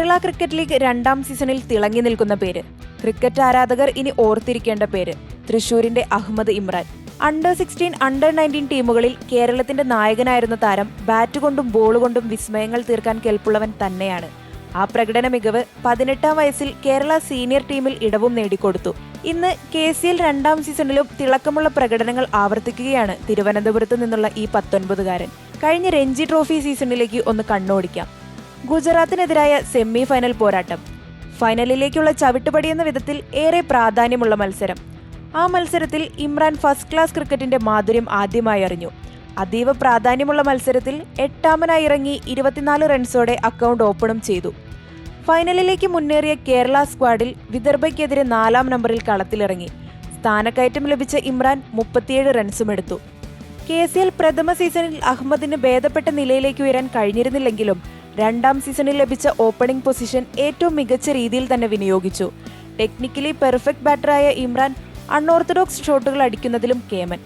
Kerala cricket league 2ാം സീസണിൽ തിളങ്ങി നിൽക്കുന്ന പേര്, ക്രിക്കറ്റ് ആരാധകർ ഇനി ഓർത്തിരിക്കേണ്ട പേര്, തൃശൂരിന്റെ അഹമ്മദ് ഇമ്രാൻ. അണ്ടർ-16, അണ്ടർ-19 ടീമുകളിൽ കേരളത്തിന്റെ നായകനായിരുന്ന താരം ബാറ്റ് കൊണ്ടും ബോൾ കൊണ്ടും വിസ്മയങ്ങൾ തീർക്കാൻ കെൽപ്പുള്ളവൻ തന്നെയാണ്. ആ പ്രകടന മികവ് 18ാം വയസ്സിൽ കേരള സീനിയർ ടീമിൽ ഇടവും നേടിക്കൊടുത്തു. ഇന്ന് KCL 2ാം സീസണിലും തിളക്കമുള്ള പ്രകടനങ്ങൾ ആവർത്തിക്കുകയാണ് തിരുവനന്തപുരത്ത് നിന്നുള്ള ഈ 19കാരൻ. കഴിഞ്ഞ രഞ്ജി ട്രോഫി സീസണിലേക്ക് ഒന്ന് കണ്ണോടിക്കാം. ഗുജറാത്തിനെതിരായ സെമി ഫൈനൽ പോരാട്ടം, ഫൈനലിലേക്കുള്ള ചവിട്ടുപടിയെന്ന വിധത്തിൽ ഏറെ പ്രാധാന്യമുള്ള മത്സരം. ആ മത്സരത്തിൽ ഇമ്രാൻ ഫസ്റ്റ് ക്ലാസ് ക്രിക്കറ്റിന്റെ മാധുര്യം ആദ്യമായി അറിഞ്ഞു. അതീവ പ്രാധാന്യമുള്ള മത്സരത്തിൽ 8ാമനായി ഇറങ്ങി 24 റൺസോടെ അക്കൗണ്ട് ഓപ്പണും ചെയ്തു. ഫൈനലിലേക്ക് മുന്നേറിയ കേരള സ്ക്വാഡിൽ വിദർഭയ്ക്കെതിരെ 4ാം നമ്പറിൽ കളത്തിലിറങ്ങി. സ്ഥാനക്കയറ്റം ലഭിച്ച ഇമ്രാൻ 37 റൺസും എടുത്തു. KCL പ്രഥമ സീസണിൽ അഹമ്മദിന് ഭേദപ്പെട്ട നിലയിലേക്ക് ഉയരാൻ കഴിഞ്ഞിരുന്നില്ലെങ്കിലും 2ാം സീസണിൽ ലഭിച്ച ഓപ്പണിംഗ് പൊസിഷൻ ഏറ്റവും മികച്ച രീതിയിൽ തന്നെ വിനിയോഗിച്ചു. ടെക്നിക്കലി പെർഫെക്റ്റ് ബാറ്ററായ ഇമ്രാൻ അൺഓർത്തഡോക്സ് ഷോട്ടുകൾ അടിക്കുന്നതിലും കേമൻ.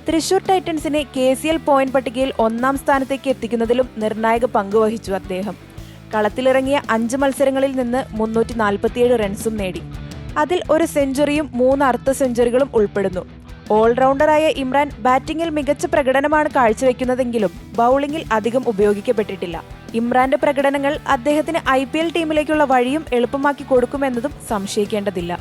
തൃശൂർ ടൈറ്റൻസിനെ KCL പോയിന്റ് പട്ടികയിൽ 1ാം സ്ഥാനത്തേക്ക് എത്തിക്കുന്നതിലും നിർണായക പങ്കുവഹിച്ചു അദ്ദേഹം. കളത്തിലിറങ്ങിയ 5 മത്സരങ്ങളിൽ നിന്ന് 347 റൺസും നേടി. അതിൽ ഒരു സെഞ്ചുറിയും 3 അർദ്ധ സെഞ്ചുറികളും ഉൾപ്പെടുന്നു. ഓൾറൗണ്ടറായ ഇമ്രാൻ ബാറ്റിംഗിൽ മികച്ച പ്രകടനമാണ് കാഴ്ചവെക്കുന്നതെങ്കിലും ബൗളിംഗിൽ അധികം ഉപയോഗിക്കപ്പെട്ടിട്ടില്ല. ഇമ്രാന്റെ പ്രകടനങ്ങൾ അദ്ദേഹത്തിന് IPL ടീമിലേക്കുള്ള വഴിയും എളുപ്പമാക്കി കൊടുക്കുമെന്നതും സംശയിക്കേണ്ടതില്ല.